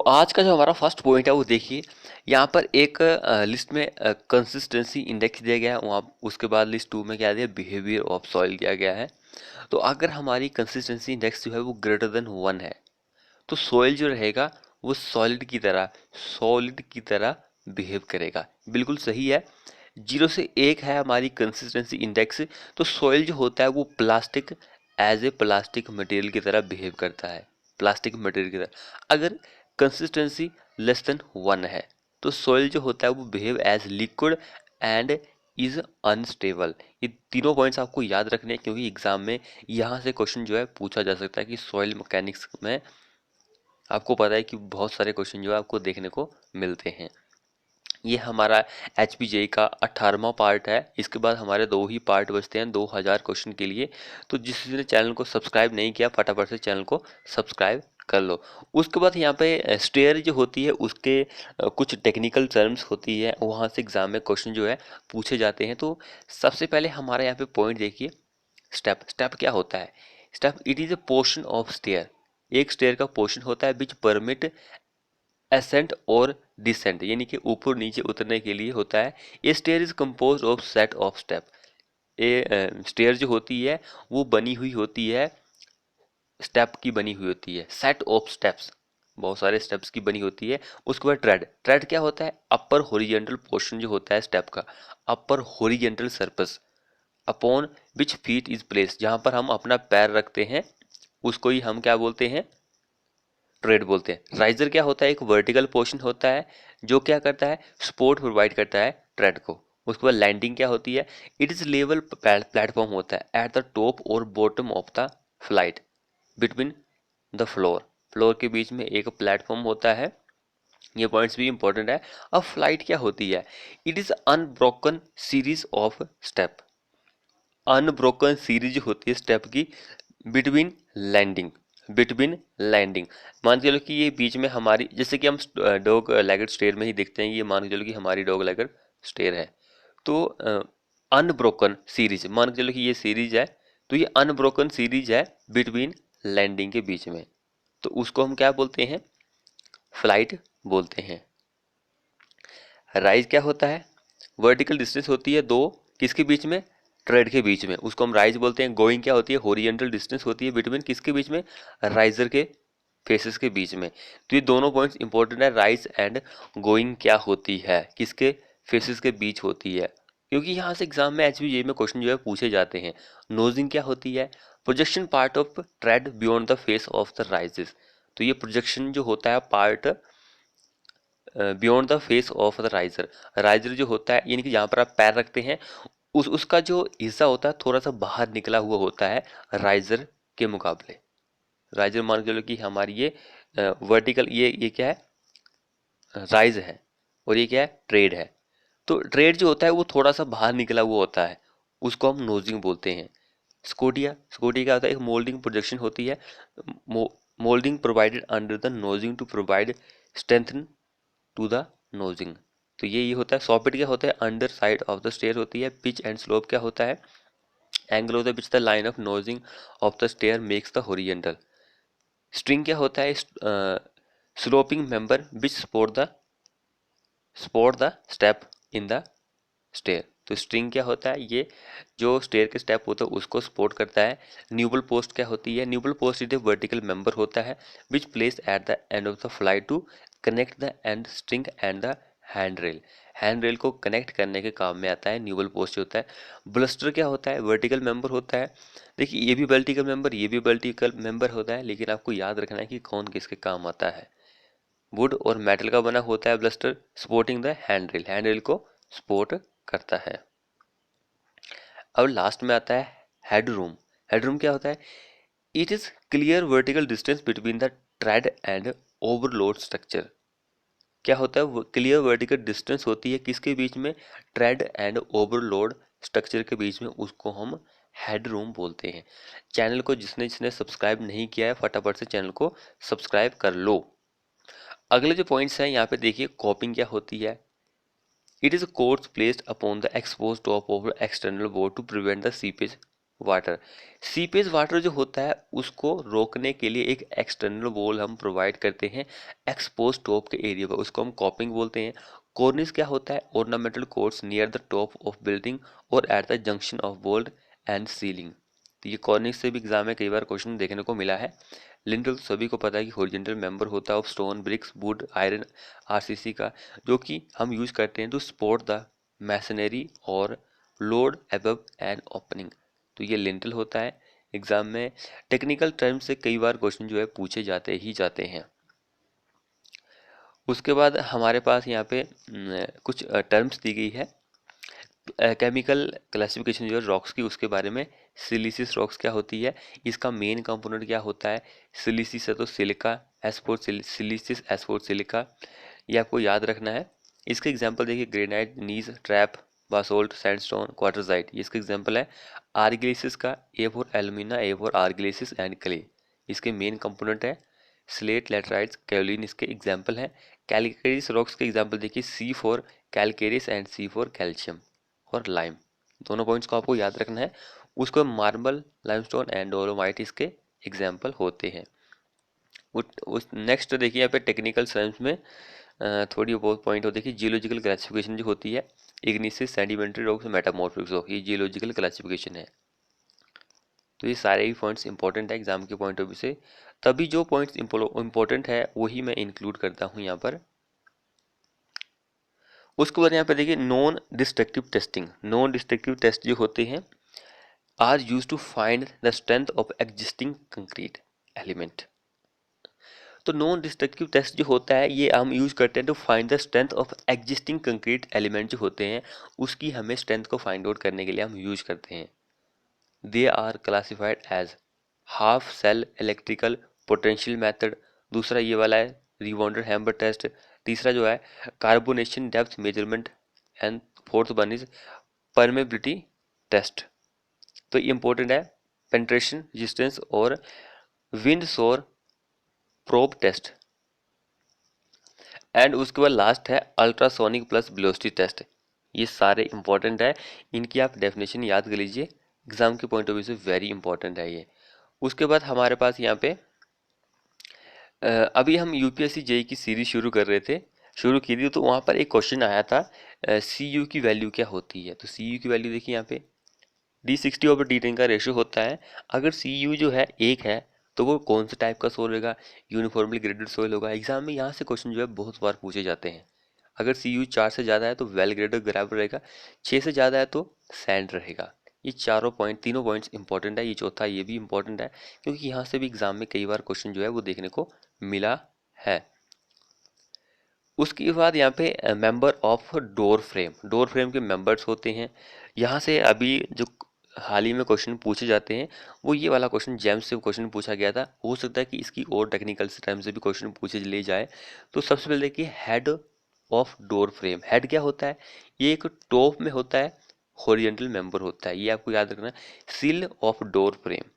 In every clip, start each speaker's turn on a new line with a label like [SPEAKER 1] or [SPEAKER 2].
[SPEAKER 1] आज का जो हमारा फर्स्ट पॉइंट है वो देखिए, यहाँ पर एक लिस्ट में कंसिस्टेंसी इंडेक्स दिया गया है, वहाँ उसके बाद लिस्ट 2 में क्या दिया, बिहेवियर ऑफ सॉइल दिया गया है। तो अगर हमारी कंसिस्टेंसी इंडेक्स जो है वो ग्रेटर देन 1 है तो सॉइल जो रहेगा वो सॉलिड की तरह बिहेव करेगा। बिल्कुल सही है। 0 से 1 है हमारी कंसिस्टेंसी इंडेक्स, तो सॉइल जो होता है वो प्लास्टिक मटेरियल की तरह बिहेव करता है, प्लास्टिक मटेरियल की तरह। अगर कंसिस्टेंसी लेस देन 1 है तो सॉइल जो होता है वो behave as liquid and is unstable. ये तीनों पॉइंट्स आपको याद रखने हैं, क्योंकि एग्जाम में यहाँ से क्वेश्चन जो है पूछा जा सकता है कि सॉइल मैकेनिक्स में आपको पता है कि बहुत सारे क्वेश्चन जो है आपको देखने को मिलते हैं। ये हमारा HPJ का 18वां पार्ट है। इसके बाद हमारे 2 ही पार्ट बचते हैं 2000 क्वेश्चन के लिए। तो जिसने चैनल को सब्सक्राइब नहीं किया फटाफट से चैनल को सब्सक्राइब कर लो। उसके बाद यहाँ पे स्टेयर जो होती है उसके कुछ टेक्निकल टर्म्स होती है, वहाँ से एग्जाम में क्वेश्चन जो है पूछे जाते हैं। तो सबसे पहले हमारे यहाँ पे पॉइंट देखिए, स्टेप क्या होता है। Step it is a portion of stair, एक स्टेयर का पोर्शन होता है विच परमिट एसेंट और डिसेंट, यानी कि ऊपर नीचे उतरने के लिए होता है। ये stair is compose of set of step. ये स्टेयर जो होती है वो बनी हुई होती है, स्टेप की बनी हुई होती है, सेट ऑफ स्टेप्स, बहुत सारे स्टेप्स की बनी होती है। उसके बाद ट्रेड क्या होता है, अपर हॉरिजेंटल पोर्शन जो होता है स्टेप का, upper horizontal surface upon which feet is place, जहां पर हम अपना पैर रखते हैं उसको ही हम क्या बोलते हैं, ट्रेड बोलते हैं। राइजर क्या होता है, एक वर्टिकल पोर्शन होता है जो क्या करता है, सपोर्ट प्रोवाइड करता है ट्रेड को। उसके बाद लैंडिंग क्या होती है, इट इज लेवल प्लेटफॉर्म होता है एट द टॉप और bottom of the flight between the floor के बीच में एक प्लेटफॉर्म होता है। ये पॉइंट्स भी इंपॉर्टेंट है। अब फ्लाइट क्या होती है, it is unbroken series of step, unbroken series होती है स्टेप की बिटवीन लैंडिंग, बिटवीन लैंडिंग। मान के चलो कि ये बीच में हमारी, जैसे कि हम डॉग लेगड स्टेयर में ही देखते हैं, ये मान के चलो कि हमारी डॉग लेगड स्टेयर है। तो अनब्रोकन सीरीज, मान के चलो कि ये सीरीज है, तो ये अनब्रोकन सीरीज है बिटवीन लैंडिंग के बीच में, तो उसको हम क्या बोलते हैं, फ्लाइट बोलते हैं। राइज क्या होता है, वर्टिकल डिस्टेंस होती है दो, किसके बीच में, ट्रेड के बीच में, उसको हम राइज बोलते हैं। गोइंग क्या होती है, हॉरिजॉन्टल डिस्टेंस होती है बिटवीन किसके बीच में, राइजर के फेसेस के बीच में। तो ये दोनों पॉइंट्स इंपॉर्टेंट है, राइज एंड गोइंग क्या होती है, किसके फेसेस के बीच होती है, क्योंकि यहाँ से एग्जाम में HBJ में क्वेश्चन जो है पूछे जाते हैं। नोजिंग क्या होती है, projection part of trade beyond the face of the rises. तो ये प्रोजेक्शन जो होता है part beyond the face of the riser, riser जो होता है यानी कि जहाँ पर आप पैर रखते हैं उसका जो हिस्सा होता है थोड़ा सा बाहर निकला हुआ होता है राइजर के मुकाबले। राइजर मान के चलो कि हमारी ये वर्टिकल, ये क्या है, राइज है, और ये क्या है, ट्रेड है। तो ट्रेड जो होता है वो थोड़ा सा बाहर निकला हुआ होता है, उसको हम नोजिंग बोलते हैं। स्कोटिया क्या होता है, एक मोल्डिंग प्रोजेक्शन होती है, moulding provided under the nosing to provide strength to the nosing. तो ये होता है। सॉपिट क्या होता है, under side of the stair होती है। पिच एंड स्लोप क्या होता है, एंगल होता है which the line of nosing of the stair makes the horizontal. String क्या होता है, sloping member which support the step in the stair. तो स्ट्रिंग क्या होता है, ये जो स्टेयर के स्टेप होता है उसको सपोर्ट करता है। न्यूबल पोस्ट क्या होती है, newel post is a vertical member होता है which place at the end of the fly to connect the end string and the hand rail. Hand rail को कनेक्ट करने के काम में आता है न्यूबल पोस्ट होता है। ब्लस्टर क्या होता है, वर्टिकल मेंबर होता है। देखिए ये भी वर्टिकल मेंबर, ये भी वर्टिकल मेंबर होता है, लेकिन आपको याद रखना है कि कौन किसके काम आता है। वुड और मेटल का बना होता है bluster, supporting the hand rail को सपोर्ट करता है। अब लास्ट में आता है हेडरूम। हेडरूम क्या होता है, it is clear vertical distance between the trade and overload structure. क्या होता है, क्लियर वर्टिकल डिस्टेंस होती है किसके बीच में, ट्रेड एंड ओवरलोड स्ट्रक्चर के बीच में, उसको हम हेडरूम बोलते हैं। चैनल को जिसने जिसने सब्सक्राइब नहीं किया है फटाफट से चैनल को सब्सक्राइब कर लो। अगले जो पॉइंट्स हैं यहाँ पे देखिए, कॉपिंग क्या होती है, it is a course placed upon the exposed top of the external board to prevent the seepage water. Seepage water जो होता है उसको रोकने के लिए एक एक्सटर्नल वॉल हम प्रोवाइड करते हैं एक्सपोज टॉप के एरिया पर, उसको हम कॉपिंग बोलते हैं। कॉर्निस क्या होता है? Ornamental coats near the top of building और at the junction of wall and ceiling. तो ये कॉर्निस से भी एग्जाम में कई बार क्वेश्चन देखने को मिला है। लिंटल सभी को पता है कि हॉरिजॉन्टल मेंबर होता है of stone, bricks, wood, iron, RCC का, जो कि हम यूज करते हैं टू सपोर्ट द मैसनरी और लोड अबव एन ओपनिंग। तो ये लिंटल होता है। एग्जाम में टेक्निकल टर्म से कई बार क्वेश्चन जो है पूछे जाते ही जाते हैं। उसके बाद हमारे पास यहाँ पे कुछ टर्म्स दी गई है केमिकल क्लासिफिकेशन जो है रॉक्स की, उसके बारे में। सिलिसिस रॉक्स क्या होती है, इसका मेन कंपोनेंट क्या होता है? सिलिसिस है तो silica, S for siliceous, S for silica, ये आपको याद रखना है। इसके एग्जांपल देखिए, granite, gneiss, trap, basalt, sandstone, quartzite, ये इसका एग्जांपल है। आर्गिलिसिस का A for alumina, A for argillaceous and clay, इसके मेन कंपोनेंट है। स्लेट, लेटराइट्स, कैलोलिन इसके एग्जांपल हैं। कैलकेरियस रॉक्स के एग्जांपल देखिए, C for calcareous and C for calcium और लाइम, दोनों पॉइंट्स को आपको याद रखना है। उसको मार्बल, लाइमस्टोन एंड डोलोमाइट इसके एग्जांपल होते हैं। उस नेक्स्ट देखिए यहाँ पे टेक्निकल टर्म्स में थोड़ी बहुत पॉइंट होती है कि जियोलॉजिकल क्लासिफिकेशन जो होती है, इग्निसिस, सेडिमेंट्री रॉक्स, मेटामॉर्फिक रॉक, ये जियोलॉजिकल क्लासिफिकेशन है। तो ये सारे ही पॉइंट्स इंपॉर्टेंट है एग्जाम के पॉइंट ऑफ व्यू से, तभी जो पॉइंट्स इंपॉर्टेंट है वही मैं इंक्लूड करता हूँ यहाँ पर। उसके बाद यहाँ पे देखिए non destructive testing. Non destructive test जो होते हैं are use to find the strength of existing concrete element. तो नॉन डिस्ट्रक्टिव टेस्ट जो होता है ये हम यूज करते हैं to find the strength of existing concrete element जो होते हैं, उसकी हमें स्ट्रेंथ को फाइंड आउट करने के लिए हम यूज करते हैं। They are classified as half cell electrical potential method, दूसरा ये वाला है रिवॉन्डर हैम्बर टेस्ट, तीसरा जो है carbonation depth measurement, and fourth one is permeability test. तो ये इंपॉर्टेंट है पेनिट्रेशन रेजिस्टेंस और Windsor probe test. And उसके बाद लास्ट है अल्ट्रासोनिक प्लस वेलोसिटी टेस्ट। ये सारे इंपॉर्टेंट है, इनकी आप डेफिनेशन याद कर लीजिए, एग्जाम के पॉइंट ऑफ व्यू से वेरी इंपॉर्टेंट है ये। उसके बाद हमारे पास यहाँ पे अभी हम यूपीएससी जेई की सीरीज शुरू की थी, तो वहाँ पर एक क्वेश्चन आया था सी यू की वैल्यू क्या होती है। तो सी यू की वैल्यू देखिए यहाँ पे D60/D10 का रेशियो होता है। अगर सी यू जो है 1 है तो वो कौन से टाइप का सोल होगा? यूनिफॉर्मली ग्रेडेड सोइल होगा। एग्जाम में यहाँ से क्वेश्चन जो है बहुत बार पूछे जाते हैं। अगर सी यू 4 से ज़्यादा है तो वेल ग्रेडेड ग्रेवल रहेगा, 6 से ज़्यादा है तो सैंड रहेगा। ये तीनों पॉइंट्स इंपॉर्टेंट है। ये चौथा ये भी इंपॉर्टेंट है, क्योंकि यहाँ से भी एग्जाम में कई बार क्वेश्चन जो है वो देखने को मिला है। उसके बाद यहाँ पे मेंबर ऑफ डोर फ्रेम के मेंबर्स होते हैं। यहाँ से अभी जो हाल ही में क्वेश्चन पूछे जाते हैं वो ये वाला क्वेश्चन जेम्स से क्वेश्चन पूछा गया था, हो सकता है कि इसकी और टेक्निकल टर्म से भी क्वेश्चन पूछे ले जाए। तो सबसे पहले देखिए head of door frame. Head क्या होता है? ये एक टॉप में होता है, हॉरिजॉन्टल मेंबर होता है, ये आपको याद रखना है। सिल ऑफ डोर फ्रेम,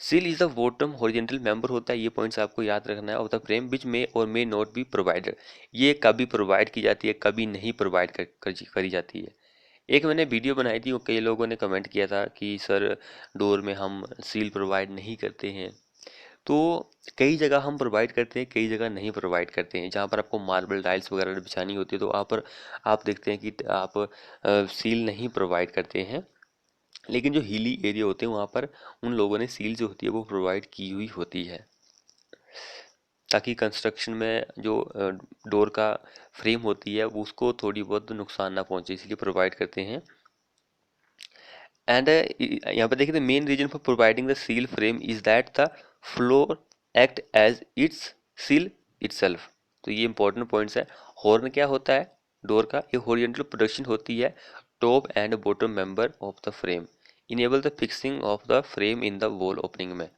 [SPEAKER 1] सिल is the bottom horizontal member होता है, ये पॉइंट्स आपको याद रखना है। ऑफ द फ्रेम विच मे और मे नॉट बी प्रोवाइडेड, ये कभी प्रोवाइड की जाती है कभी नहीं प्रोवाइड करी जाती है। एक मैंने वीडियो बनाई थी, वो कई लोगों ने कमेंट किया था कि सर डोर में हम सील प्रोवाइड नहीं करते हैं। तो कई जगह हम प्रोवाइड करते हैं, कई जगह नहीं प्रोवाइड करते हैं। जहाँ पर आपको मार्बल टाइल्स वगैरह बिछानी होती है तो वहाँ पर आप देखते हैं कि आप सील नहीं प्रोवाइड करते हैं। लेकिन जो हिली एरिया होते हैं वहाँ पर उन लोगों ने सील जो होती है वो प्रोवाइड की हुई होती है, ताकि कंस्ट्रक्शन में जो डोर का फ्रेम होती है वो उसको थोड़ी बहुत नुकसान ना पहुंचे, इसलिए प्रोवाइड करते हैं। एंड यहाँ पर देखिए the main reason for providing the seal frame is that the floor act as its seal itself. तो ये इंपॉर्टेंट पॉइंट्स है। हॉर्न क्या होता है डोर का? ये हॉरिजॉन्टल प्रोडक्शन होती है top and bottom member of the frame, enable the fixing of the frame in the wall opening में।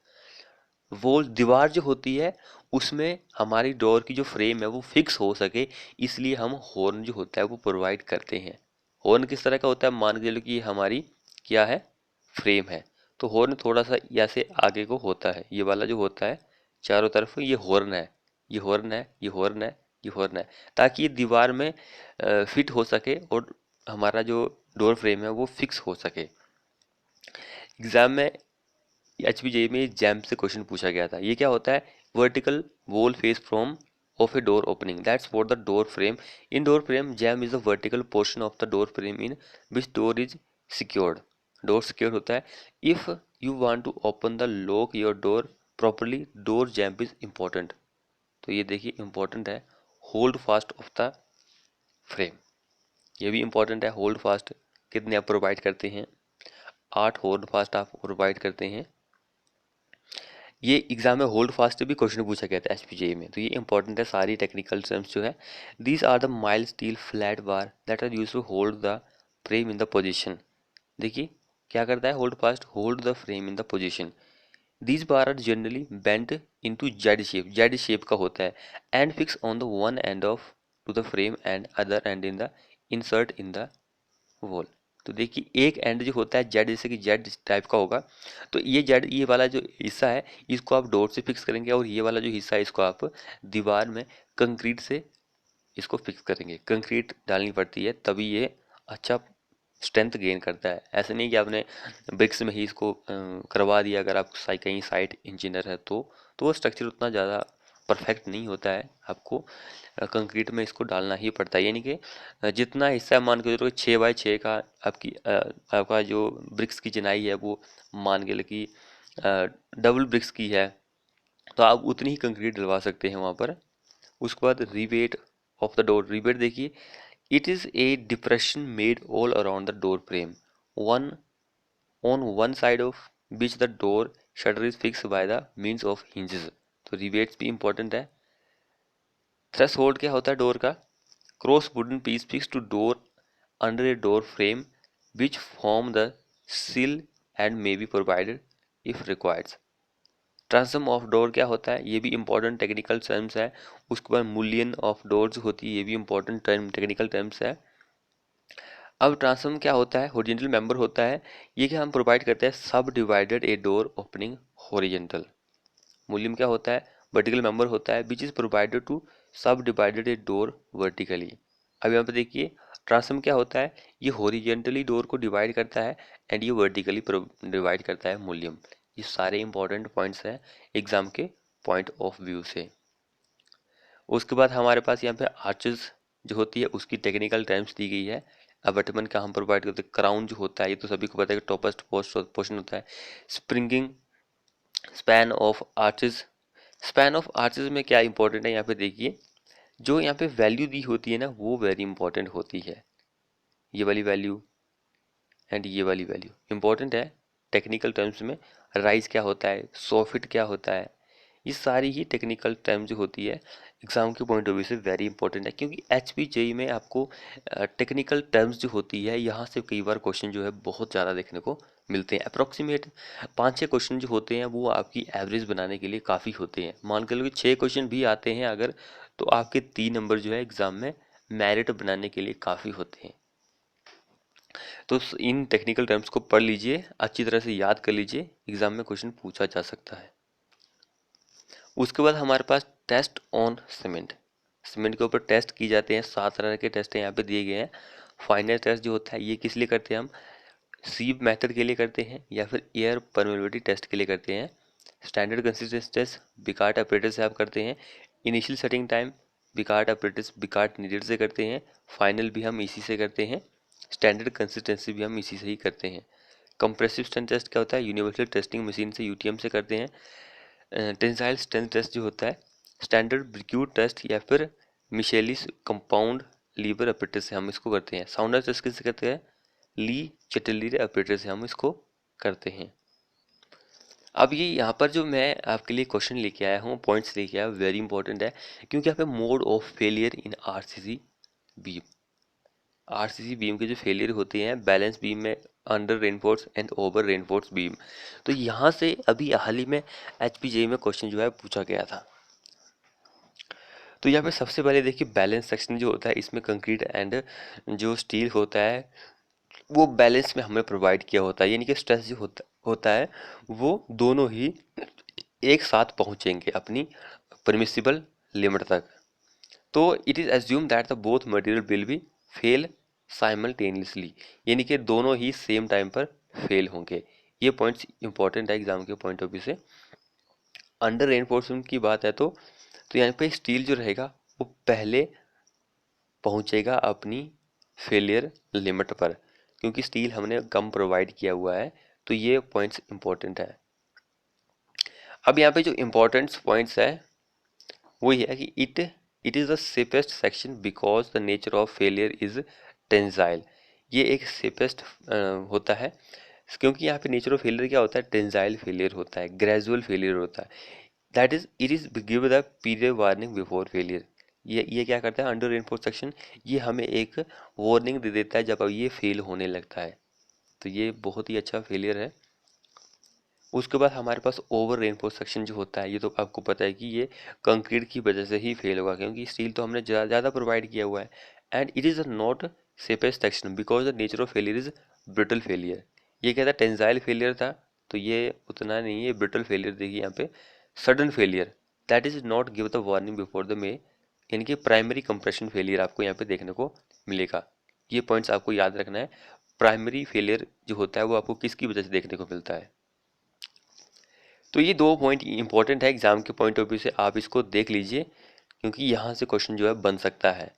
[SPEAKER 1] वॉल दीवार जो होती है उसमें हमारी डोर की जो फ्रेम है वो फिक्स हो सके, इसलिए हम हॉर्न जो होता है वो प्रोवाइड करते हैं। हॉर्न किस तरह का होता है? मान के चलो कि हमारी क्या है, फ्रेम है, तो हॉर्न थोड़ा सा ऐसे आगे को होता है, ये वाला जो होता है चारों तरफ ये हॉर्न है, ये हॉर्न है, ये हॉर्न है, ये हॉर्न है, ताकि ये दीवार में फिट हो सके और हमारा जो डोर फ्रेम है वो फिक्स हो सके। एग्जाम में HPJ में जैम से क्वेश्चन पूछा गया था। ये क्या होता है? Vertical wall face from of a door opening, that's for the door frame. In door frame, jamb is the vertical portion of the door frame in which door is secured. Door secured होता है. If you want to open the lock your door properly, door jamb is important. तो ये देखिए important है. Hold fast of the frame, ये भी important है. Hold fast कितने आप प्रोवाइड करते हैं? 8 होल्ड फास्ट आप प्रोवाइड करते हैं. ये एग्जाम में होल्ड फास्ट भी क्वेश्चन पूछा गया था HPJ में, तो ये इंपॉर्टेंट है. सारी टेक्निकल टर्म्स जो है. These are the mild steel flat bar that are use to hold the frame in the position. देखिए क्या करता है hold fast? Hold the frame in the position. These bar are generally bend into Z shape, Z shape का होता है, and fix on the one end of to the frame and other end in the insert in the wall. तो देखिए एक and जो होता है Z, जैसे कि जेड टाइप का होगा, तो ये जेड, ये वाला जो हिस्सा है इसको आप डोर से फिक्स करेंगे, और ये वाला जो हिस्सा है इसको आप दीवार में कंक्रीट से इसको फिक्स करेंगे. कंक्रीट डालनी पड़ती है तभी ये अच्छा स्ट्रेंथ गेन करता है. ऐसे नहीं कि आपने ब्रिक्स में ही इसको करवा दिया. अगर आप कहीं साइट इंजीनियर है तो वो स्ट्रक्चर उतना ज़्यादा परफेक्ट नहीं होता है. आपको कंक्रीट में इसको डालना ही पड़ता है. यानी कि जितना हिस्सा मान के चलो 6x6 का आपका जो ब्रिक्स की चिनाई है वो मान के कि डबल ब्रिक्स की है, तो आप उतनी ही कंक्रीट डलवा सकते हैं वहाँ पर. उसके बाद rivet of the door. Rivet देखिए, it is a depression made all around the door frame, one on one side of which the door shutter is fixed by the means of hinges. तो rivets भी important है. Threshold क्या होता है door का? Cross wooden piece fix to door under a door frame which form the sill and may be provided if required. Transom of door क्या होता है? ये भी इंपॉर्टेंट टेक्निकल टर्म्स है. उसके बाद मूलियन ऑफ डोर्स होती है, ये भी इंपॉर्टेंट टर्म टेक्निकल टर्म्स है. अब ट्रांसफॉर्म क्या होता है? हॉरिजॉन्टल मेंबर होता है. ये क्या हम प्रोवाइड करते हैं? Subdivided a door opening horizontal. Mullion क्या होता है? वर्टिकल मेंबर होता है which is provided to subdivided a door vertically. अब यहाँ पे देखिए ट्रांसफॉर्म क्या होता है? ये हॉरिजॉन्टली डोर को डिवाइड करता है एंड ये वर्टिकली डिवाइड करता है मूल्यम. ये सारे इंपॉर्टेंट पॉइंट्स हैं एग्जाम के पॉइंट ऑफ व्यू से. उसके बाद हमारे पास यहाँ पे आर्चेस जो होती है उसकी टेक्निकल टर्म्स दी गई है. अबटमेंट का हम प्रोवाइड करते हैं. क्राउन जो होता है ये तो सभी को पता है कि टॉपेस्ट पोर्शन होता है. Springing span of arches. Span of arches में क्या इंपॉर्टेंट है यहाँ पे देखिए, जो यहाँ पे वैल्यू दी होती है ना वो वेरी इंपॉर्टेंट होती है. ये वाली वैल्यू एंड ये वाली वैल्यू इंपॉर्टेंट है टेक्निकल टर्म्स में. राइज क्या होता है? सोफिट क्या होता है? ये सारी ही टेक्निकल टर्म जो होती है एग्जाम के पॉइंट ऑफ व्यू से वेरी इंपॉर्टेंट है, क्योंकि HPJ में आपको टेक्निकल टर्म्स जो होती है यहाँ से कई बार क्वेश्चन जो है बहुत ज़्यादा देखने को मिलते हैं. अप्रोक्सीमेट 5-6 क्वेश्चन जो होते हैं वो आपकी एवरेज बनाने के लिए काफ़ी होते हैं. मान के लो कि 6 क्वेश्चन भी आते हैं अगर, तो आपके 3 नंबर जो है एग्जाम में मेरिट बनाने के लिए काफ़ी होते हैं. तो इन टेक्निकल टर्म्स को पढ़ लीजिए, अच्छी तरह से याद कर लीजिए, एग्जाम में क्वेश्चन पूछा जा सकता है. उसके बाद हमारे पास टेस्ट ऑन सीमेंट. सीमेंट के ऊपर टेस्ट की जाते हैं. 7 तरह के टेस्ट यहाँ पे दिए गए हैं. फाइनल टेस्ट जो होता है ये किस लिए करते हैं हम? सीप मेथड के लिए करते हैं या फिर एयर परमेबिलिटी टेस्ट के लिए करते हैं. Standard consistency test Vicat operator से आप करते हैं. Initial setting time Vicat operator Vicat needle से करते हैं. फाइनल भी हम इसी से करते हैं. स्टैंडर्ड कंसिस्टेंसी भी हम इसी से ही करते हैं. कंप्रेसिव स्ट्रेंथ टेस्ट क्या होता है? यूनिवर्सल टेस्टिंग मशीन से UTM से करते हैं. टेंसाइल स्ट्रेंथ टेस्ट जो होता है स्टैंडर्ड ब्रिक्यूट टेस्ट या फिर मिशेलिस कंपाउंड लीवर ऑपरेटर से हम इसको करते हैं. साउंडर टेस्ट किससे करते हैं? ली चेटलीरे ऑपरेटर से हम इसको करते हैं. अब ये यहाँ पर जो मैं आपके लिए क्वेश्चन लेके आया हूँ, पॉइंट्स लेके आया, वेरी इंपॉर्टेंट है, क्योंकि यहाँ पे mode of failure in RCC beam. RCC beam के जो फेलियर होते हैं बैलेंस बीम में, under reinforce and over reinforce beam, तो यहाँ से अभी हाल ही में HPJ में क्वेश्चन जो है पूछा गया था. तो यहाँ पे सबसे पहले देखिए बैलेंस सेक्शन जो होता है इसमें कंक्रीट एंड जो स्टील होता है वो बैलेंस में हमें प्रोवाइड किया होता है. यानी कि स्ट्रेस जो होता है वो दोनों ही एक साथ पहुँचेंगे अपनी परमिसिबल लिमिट तक. तो it is assume that the both material will be fail simultaneously, यानी कि दोनों ही सेम टाइम पर फेल होंगे. ये पॉइंट्स इंपॉर्टेंट है एग्जाम के पॉइंट ऑफ व्यू से। अंडर रेनफोर्समेंट की बात है तो यहाँ पे स्टील जो रहेगा वो पहले पहुंचेगा अपनी फेलियर लिमिट पर, क्योंकि स्टील हमने कम प्रोवाइड किया हुआ है। तो ये पॉइंट्स इंपॉर्टेंट है। अब यहाँ पे जो इम्पोर्टेंट पॉइंट्स है वही है कि it is the safest section because the nature of failure is tensile. ये एक सेफेस्ट होता है क्योंकि यहाँ पे नेचर ऑफ फेलियर क्या होता है, टेंसाइल फेलियर होता है, ग्रेजुअल फेलियर होता है। That is it is give the period warning before failure. ये क्या करता है अंडर रेनफोर्स सेक्शन, ये हमें एक वार्निंग दे देता है जब अब ये फेल होने लगता है। तो ये बहुत ही अच्छा फेलियर है। उसके बाद हमारे पास ओवर रेनफोर्स सेक्शन जो होता है, ये तो आपको पता है कि ये कंक्रीट की वजह से ही फेल होगा, क्योंकि स्टील तो हमने ज़्यादा प्रोवाइड किया हुआ है। And it is not safest section because the nature of failure is brittle failure. ये कहता है टेंसाइल फेलियर था, तो ये उतना नहीं है, ब्रिटल फेलियर देखिए यहाँ पे। Sudden failure that is not give the warning before the मे, यानी कि प्राइमरी कंप्रेशन फेलियर आपको यहाँ पे देखने को मिलेगा। ये पॉइंट्स आपको याद रखना है। प्राइमरी फेलियर जो होता है वो आपको किसकी वजह से देखने को मिलता है। तो ये दो पॉइंट इंपॉर्टेंट है एग्जाम के पॉइंट ऑफ व्यू से, आप इसको देख लीजिए क्योंकि यहाँ से क्वेश्चन जो है बन सकता है।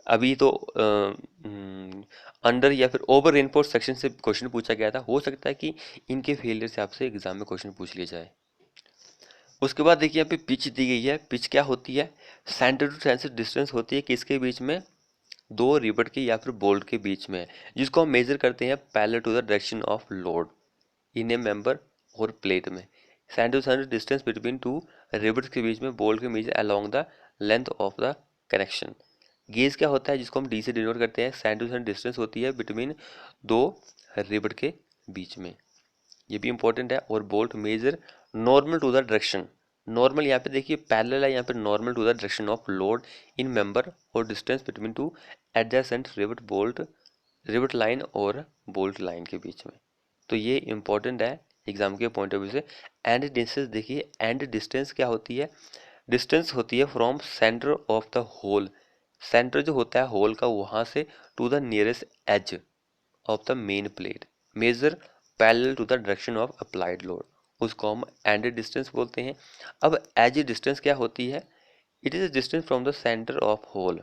[SPEAKER 1] अभी तो अंडर या फिर ओवर रेनफोर्स सेक्शन से क्वेश्चन पूछा गया था, हो सकता है कि इनके फेलियर से आपसे एग्जाम में क्वेश्चन पूछ लिया जाए। उसके बाद देखिए यहाँ पे पिच दी गई है। पिच क्या होती है, सेंटर टू सेंटर डिस्टेंस होती है किसके बीच में, दो रिबट के या फिर बोल्ट के बीच में, जिसको हम मेजर करते हैं parallel to the direction of load in a member और प्लेट में। Centre to centre distance between two rivets के बीच में बोल्ट के measure along the length of the connection. Gauge क्या होता है, जिसको हम डी से डिनोट करते हैं, सेंटर टू सेंटर डिस्टेंस होती है बिटवीन दो रिबट के बीच में, ये भी इंपॉर्टेंट है। और bolt measure normal to the direction, normal यहाँ पे देखिए पैरेलल है, यहाँ पे normal to the direction of load in member और distance between two adjacent rivet bolt, rivet line और बोल्ट लाइन के बीच में। तो ये इंपॉर्टेंट है एग्जाम के पॉइंट ऑफ व्यू से। एंड डिस्टेंस देखिए, एंड डिस्टेंस क्या होती है, डिस्टेंस होती है from centre of the hole, centre जो होता है होल का वहां से to the nearest edge of the main plate, measure parallel to the direction of applied load, उसको हम एंडेड डिस्टेंस बोलते हैं। अब एज डिस्टेंस क्या होती है, it is distance from the centre of hole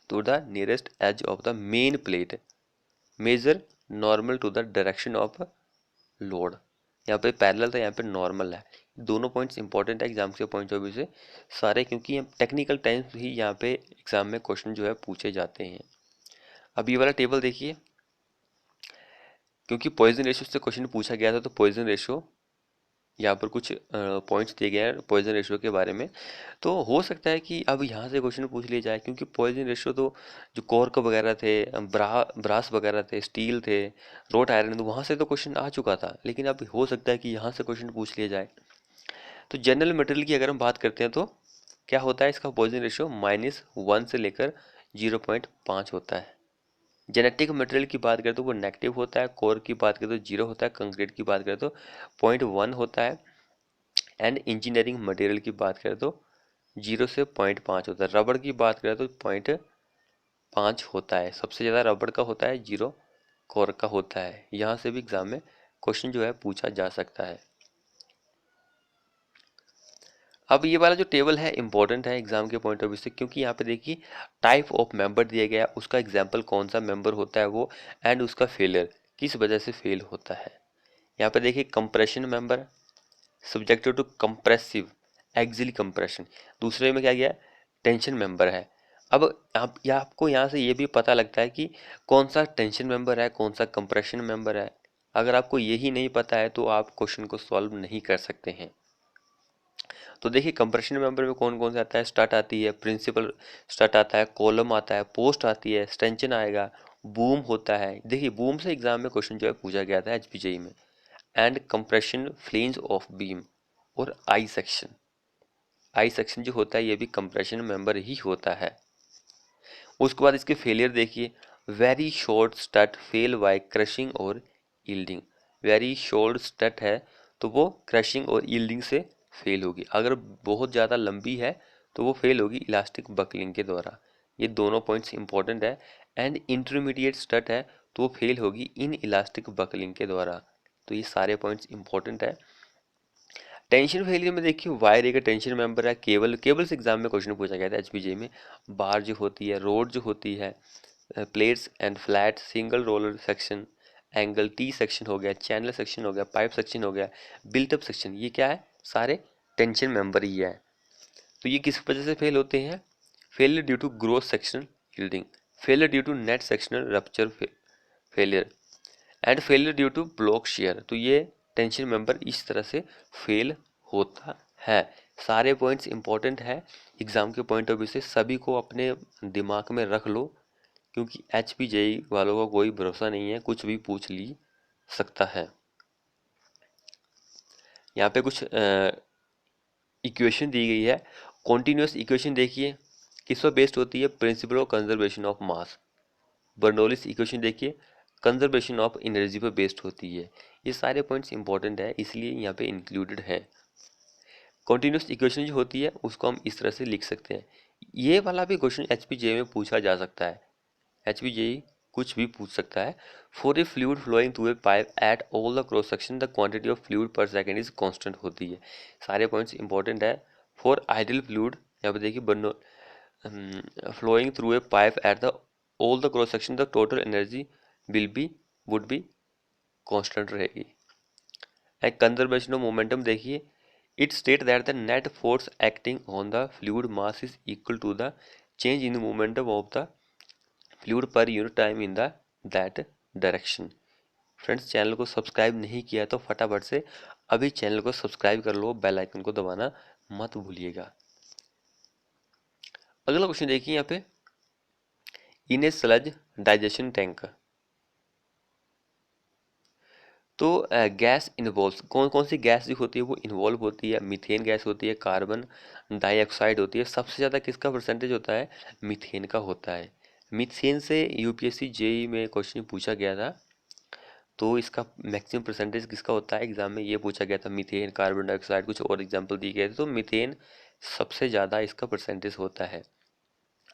[SPEAKER 1] to the nearest edge of the main plate, measure normal to the direction of load. यहाँ पे पैरेलल था, यहाँ पे नॉर्मल है। दोनों पॉइंट्स इंपॉर्टेंट है एग्जाम के पॉइंट ऑफ व्यू से सारे, क्योंकि टेक्निकल टाइम्स ही यहाँ पे एग्जाम में क्वेश्चन जो है पूछे जाते हैं। अब ये वाला टेबल देखिए, क्योंकि पॉइजन रेशियो से क्वेश्चन पूछा गया था, तो पॉइजन रेशियो यहाँ पर कुछ पॉइंट्स दिए गए हैं पॉइजन रेशियो के बारे में। तो हो सकता है कि अब यहाँ से क्वेश्चन पूछ लिया जाए, क्योंकि पॉइजन रेशियो तो जो कॉर्क वगैरह थे, ब्रास वगैरह थे, स्टील थे, रोट आयरन, तो वहाँ से तो क्वेश्चन आ चुका था, लेकिन अब हो सकता है कि यहाँ से क्वेश्चन पूछ लिया जाए। तो जनरल मटेरियल की अगर हम बात करते हैं तो क्या होता है, इसका पॉइजन रेशियो -1 से लेकर 0.5 होता है। जेनेटिक मटेरियल की बात करें तो वो नेगेटिव होता है, कोर की बात करें तो 0 होता है, कंक्रीट की बात करें तो 0.1 होता है, एंड इंजीनियरिंग मटेरियल की बात करें तो 0 से 0.5 होता है। रबड़ की बात करें तो 0.5 होता है। सबसे ज़्यादा रबड़ का होता है, 0 कोर का होता है। यहाँ से भी एग्जाम में क्वेश्चन जो है पूछा जा सकता है। अब ये वाला जो टेबल है इंपॉर्टेंट है एग्जाम के पॉइंट ऑफ व्यू से, क्योंकि यहाँ पे देखिए टाइप ऑफ मेंबर दिया गया, उसका एग्जाम्पल कौन सा मेंबर होता है वो, एंड उसका फेलियर किस वजह से फेल होता है। यहाँ पे देखिए compression member subjected to compressive axial compression, दूसरे में क्या गया टेंशन मेंबर है। अब आप या आपको यहाँ से ये भी पता लगता है कि कौन सा टेंशन मेंबर है, कौन सा कंप्रेशन मेंबर है। अगर आपको यही नहीं पता है तो आप क्वेश्चन को सॉल्व नहीं कर सकते हैं। तो देखिए कंप्रेशन मेंबर में कौन कौन सा आता है, स्टड आती है, प्रिंसिपल स्टड आता है, कॉलम आता है, पोस्ट आती है, स्टेंशन आएगा, बूम होता है। देखिए बूम से एग्जाम में क्वेश्चन जो है पूछा गया था एचपीजेई में। And compression flange of beam और आई सेक्शन, आई सेक्शन जो होता है ये भी कंप्रेशन मेंबर ही होता है। उसके बाद इसके फेलियर देखिए, very short stud fail by crushing और यील्डिंग। वेरी शॉर्ट स्टड है तो वो क्रशिंग और यील्डिंग से फेल होगी। अगर बहुत ज़्यादा लंबी है तो वो फेल होगी इलास्टिक बकलिंग के द्वारा। ये दोनों पॉइंट्स इंपॉर्टेंट है। एंड इंटरमीडिएट स्टड है तो वो फेल होगी इन इलास्टिक बकलिंग के द्वारा। तो ये सारे पॉइंट्स इंपॉर्टेंट है। टेंशन फेलियर में देखिए वायर एक टेंशन मेंबर है, केबल्स एग्जाम में क्वेश्चन पूछा गया था एचपीजे में। बार जो होती है, रोड जो होती है, plates and flat, single roller section, angle, T section हो गया, चैनल सेक्शन हो गया, पाइप सेक्शन हो गया, बिल्ट अप सेक्शन, ये क्या है, सारे टेंशन मेंबर ही है। तो ये किस वजह से फेल होते हैं, failure due to gross sectional yielding, failure due to net sectional rupture failure, and failure due to block shear. तो ये टेंशन मेंबर इस तरह से फेल होता है। सारे पॉइंट्स इंपॉर्टेंट है एग्जाम के पॉइंट ऑफ व्यू से, सभी को अपने दिमाग में रख लो, क्योंकि एचपीजेई वालों का कोई भरोसा नहीं है, कुछ भी पूछ ली सकता है। यहाँ पे कुछ इक्वेशन दी गई है, कॉन्टिन्यूस इक्वेशन देखिए किस पर बेस्ड होती है, principle of conservation of mass. Bernoulli's equation देखिए कंजर्वेशन ऑफ एनर्जी पर बेस्ड होती है। ये सारे पॉइंट्स इंपॉर्टेंट है, इसलिए यहाँ पे इंक्लूडेड है। कॉन्टिन्यूस इक्वेशन जो होती है उसको हम इस तरह से लिख सकते हैं। ये वाला भी क्वेश्चन एचपीजे में पूछा जा सकता है, एचपीजे कुछ भी पूछ सकता है। For a fluid flowing through a pipe at all the cross section the quantity of fluid per second is constant होती है। सारे पॉइंट्स इंपॉर्टेंट है। फॉर आइडियल फ्लूइड, यहाँ पे देखिए Bernoulli flowing through a pipe at the all the cross section, the total energy will be would be constant रहेगी। And conservation of momentum देखिए, it state that the net force acting on the fluid mass is equal to the change in the momentum of the fluid per unit time in the that direction. Friends, channel को subscribe नहीं किया तो फटाफट से अभी channel को subscribe कर लो, bell icon को दबाना मत भूलिएगा। अगला क्वेश्चन देखिए यहाँ पे, इन ए स्लज डाइजेशन टैंक, तो गैस इन्वॉल्व, कौन कौन सी गैस जो होती है वो इन्वॉल्व होती है, मीथेन गैस होती है, कार्बन डाइऑक्साइड होती है, सबसे ज़्यादा किसका परसेंटेज होता है, मीथेन का होता है। मीथेन से यूपीएससी जेई में क्वेश्चन पूछा गया था, तो इसका मैक्सिमम परसेंटेज किसका होता है, एग्जाम में ये पूछा गया था, मीथेन, कार्बन डाइऑक्साइड, कुछ और एग्जाम्पल दिए गए थे, तो मीथेन सबसे ज़्यादा इसका परसेंटेज होता है।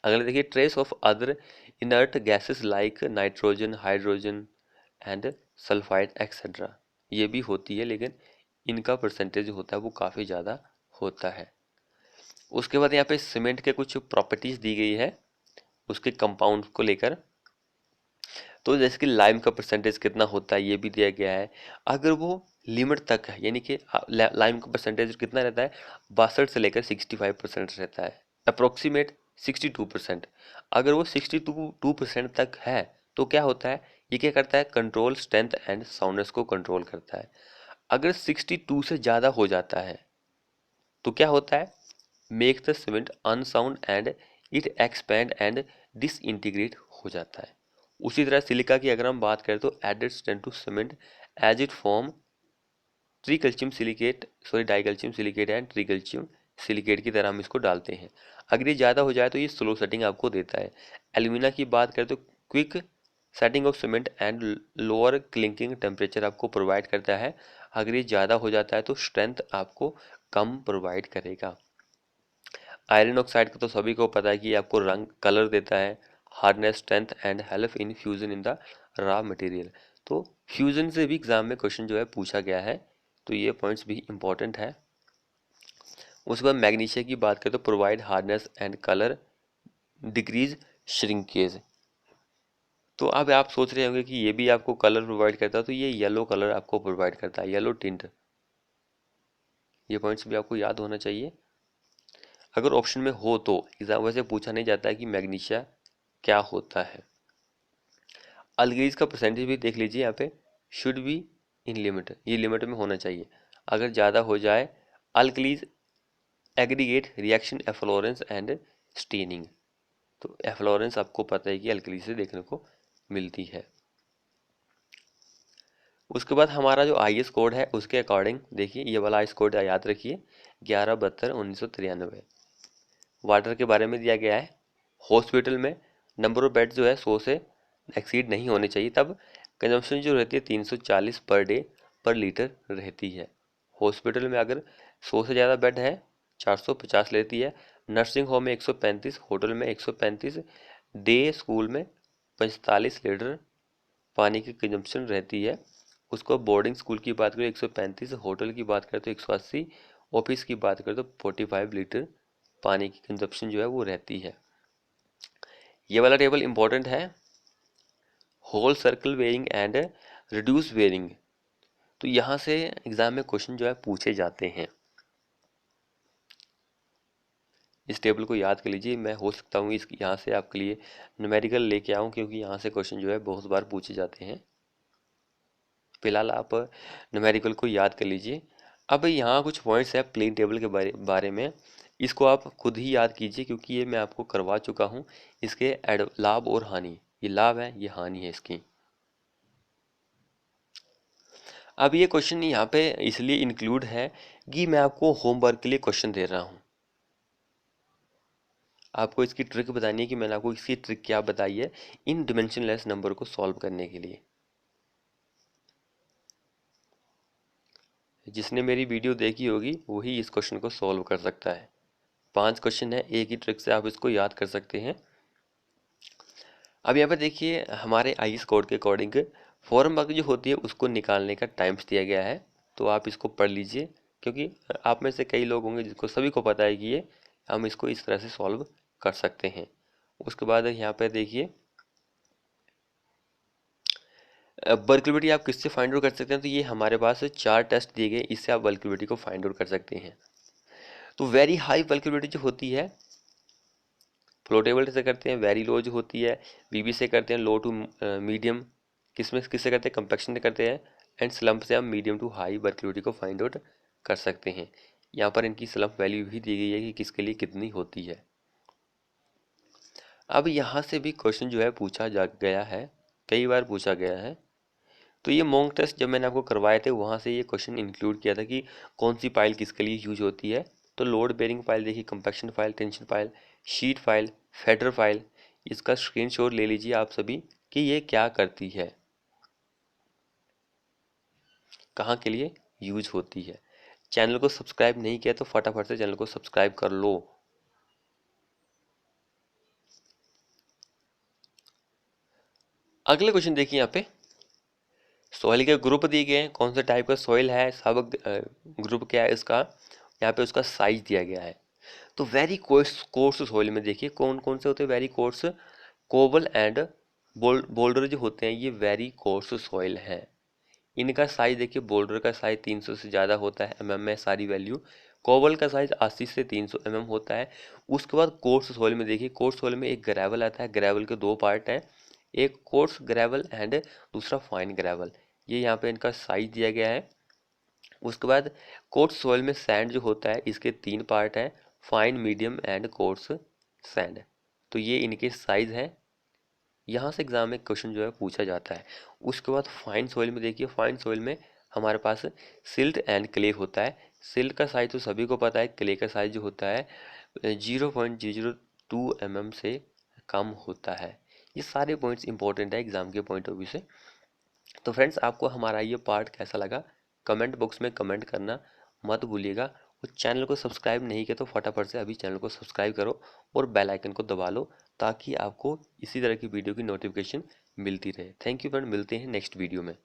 [SPEAKER 1] अगले देखिए, trace of other inert gases like nitrogen, hydrogen and sulphide etcetera, ये भी होती है, लेकिन इनका परसेंटेज होता है वो काफ़ी ज़्यादा होता है। उसके बाद यहाँ पे सीमेंट के कुछ प्रॉपर्टीज दी गई है उसके कंपाउंड को लेकर, तो जैसे कि लाइम का परसेंटेज कितना होता है ये भी दिया गया है। अगर वो लिमिट तक है, यानी कि लाइम का परसेंटेज कितना रहता है, 62 से लेकर 65% रहता है, अप्रोक्सीमेट 62%। अगर वो 62% तक है तो क्या होता है, ये क्या करता है, कंट्रोल स्ट्रेंथ एंड साउंडनेस को कंट्रोल करता है। अगर 62 से ज़्यादा हो जाता है तो क्या होता है, make the cement unsound and it expand and disintegrate हो जाता है। उसी तरह सिलिका की अगर हम बात करें तो added strength to cement as it form tricalcium silicate, dicalcium silicate and tricalcium silicate की तरह हम इसको डालते हैं। अगर ये ज़्यादा हो जाए तो ये स्लो सेटिंग आपको देता है। एल्यूमिना की बात करें तो quick setting of cement and lower clinking temperature आपको प्रोवाइड करता है। अगर ये ज़्यादा हो जाता है तो स्ट्रेंथ आपको कम प्रोवाइड करेगा। आयरन ऑक्साइड का तो सभी को पता है कि आपको रंग कलर देता है, hardness, strength and help in fusion in the raw material. तो फ्यूजन से भी एग्जाम में क्वेश्चन जो है पूछा गया है, तो ये पॉइंट्स भी इंपॉर्टेंट है। उसके बाद मैग्नीशिया की बात करें तो provide hardness and colour, decrease shrinkage. तो अब आप सोच रहे होंगे कि ये भी आपको कलर प्रोवाइड करता है, तो ये येलो कलर आपको प्रोवाइड करता है, येलो टिंट। ये पॉइंट्स भी आपको याद होना चाहिए। अगर ऑप्शन में हो तो एग्जाम वैसे पूछा नहीं जाता है कि मैग्नीशिया क्या होता है। अल्कलीज का परसेंटेज भी देख लीजिए यहाँ पे, शुड बी इन लिमिट, ये लिमिट में होना चाहिए। अगर ज़्यादा हो जाए, alkalis aggregate reaction efflorescence and staining, तो एफ्लोरेंस आपको पता है कि अल्कली से देखने को मिलती है। उसके बाद हमारा जो आईएस कोड है उसके अकॉर्डिंग देखिए, ये वाला आईएस कोड याद रखिए, 1172/1993। वाटर के बारे में दिया गया है। हॉस्पिटल में नंबर ऑफ बेड जो है 100 से एक्सीड नहीं होने चाहिए, तब कंजम्पशन जो रहती है 340 पर डे पर लीटर रहती है। हॉस्पिटल में अगर 100 से ज़्यादा बेड है 450 लेती है, नर्सिंग होम में 135, होटल में 135, डे स्कूल में 45 लीटर पानी की कंजम्पशन रहती है। उसको बोर्डिंग स्कूल की बात करें 135, होटल की बात करें तो 180, ऑफिस की बात करें तो 45 लीटर पानी की कंजप्शन जो है वो रहती है। ये वाला टेबल इंपॉर्टेंट है, whole circle bearing and reduce bearing. तो यहाँ से एग्जाम में क्वेश्चन जो है पूछे जाते हैं। इस टेबल को याद कर लीजिए, मैं हो सकता हूँ इस यहाँ से आपके लिए न्यूमेरिकल लेके आऊँ, क्योंकि यहाँ से क्वेश्चन जो है बहुत बार पूछे जाते हैं। फिलहाल आप न्यूमेरिकल को याद कर लीजिए। अब यहाँ कुछ पॉइंट्स है प्लेन टेबल के बारे में, इसको आप खुद ही याद कीजिए क्योंकि ये मैं आपको करवा चुका हूँ। इसके लाभ और हानि, ये लाभ है ये हानि है इसकी। अब ये क्वेश्चन यहाँ पे इसलिए इंक्लूड है कि मैं आपको होमवर्क के लिए क्वेश्चन दे रहा हूँ। आपको इसकी ट्रिक बतानी है कि मैंने आपको इसकी ट्रिक क्या बताई है इन डिमेंशनलेस नंबर को सॉल्व करने के लिए। जिसने मेरी वीडियो देखी होगी वही इस क्वेश्चन को सॉल्व कर सकता है। 5 क्वेश्चन है, एक ही ट्रिक से आप इसको याद कर सकते हैं। अब यहाँ पर देखिए हमारे आईएएस कोड के अकॉर्डिंग फॉर्म वर्क जो होती है उसको निकालने का टाइम्स दिया गया है, तो आप इसको पढ़ लीजिए क्योंकि आप में से कई लोग होंगे जिसको सभी को पता है कि ये हम इसको इस तरह से सॉल्व कर सकते हैं। उसके बाद यहाँ पर देखिए वर्किबिलिटी आप किससे फाइंड आउट कर सकते हैं, तो ये हमारे पास 4 टेस्ट दिए गए, इससे आप वर्किबिलिटी को फाइंड आउट कर सकते हैं। तो वेरी हाई वर्किबिलिटी जो होती है फ्लो टेबल से करते हैं, वेरी लो जो होती है वीबी से करते हैं, लो टू मीडियम किससे करते हैं, कंपैक्शन से करते हैं, एंड स्लम्प से हम मीडियम टू हाई वर्किबिलिटी को फाइंड आउट कर सकते हैं। यहाँ पर इनकी स्लम्प वैल्यू भी दी गई है कि किसके लिए कितनी होती है। अब यहाँ से भी क्वेश्चन जो है पूछा जा गया है, कई बार पूछा गया है। तो ये मॉक टेस्ट जब मैंने आपको करवाए थे वहाँ से ये क्वेश्चन इंक्लूड किया था कि कौन सी फाइल किसके लिए यूज होती है। तो लोड बेरिंग फाइल देखिए, compaction pile, tension pile, sheet pile, fender pile, इसका स्क्रीनशॉट ले लीजिए आप सभी कि ये क्या करती है, कहाँ के लिए यूज होती है। चैनल को सब्सक्राइब नहीं किया तो फटाफट से चैनल को सब्सक्राइब कर लो। अगले क्वेश्चन देखिए यहाँ पे, सॉइल के ग्रुप दिए गए हैं, कौन से टाइप का सॉइल है, सब ग्रुप क्या है इसका, यहाँ पे उसका साइज दिया गया है। तो वेरी कोर्स सॉइल में देखिए कौन कौन से होते हैं very coarse, cobble and boulder जो होते हैं ये वेरी कोर्स सॉइल हैं। इनका साइज देखिए, बोल्डर का साइज 300 से ज़्यादा होता है एमएम में सारी वैल्यू, कोबल का साइज 80 से 300 एमएम होता है। उसके बाद कोर्स सॉइल में देखिए, कोर्स सॉइल में एक ग्रेवल आता है, ग्रेवल के 2 पार्ट हैं, एक कोर्स ग्रेवल एंड दूसरा फाइन ग्रेवल, ये यहाँ पे इनका साइज दिया गया है। उसके बाद कोर्स सॉइल में सैंड जो होता है इसके 3 पार्ट हैं, fine, medium and coarse sand. तो ये इनके साइज हैं, यहाँ से एग्जाम में क्वेश्चन जो है पूछा जाता है। उसके बाद फाइन सॉइल में देखिए, फाइन सॉइल में हमारे पास सिल्ट एंड क्ले होता है। सिल्ट का साइज तो सभी को पता है, क्ले का साइज जो होता है 0.002 mm से कम होता है। ये सारे पॉइंट्स इंपॉर्टेंट है एग्जाम के पॉइंट ऑफ व्यू से। तो फ्रेंड्स आपको हमारा ये पार्ट कैसा लगा कमेंट बॉक्स में कमेंट करना मत भूलिएगा, और चैनल को सब्सक्राइब नहीं किया तो फटाफट से अभी चैनल को सब्सक्राइब करो और बेल आइकन को दबा लो ताकि आपको इसी तरह की वीडियो की नोटिफिकेशन मिलती रहे। थैंक यू फ्रेंड, मिलते हैं नेक्स्ट वीडियो में।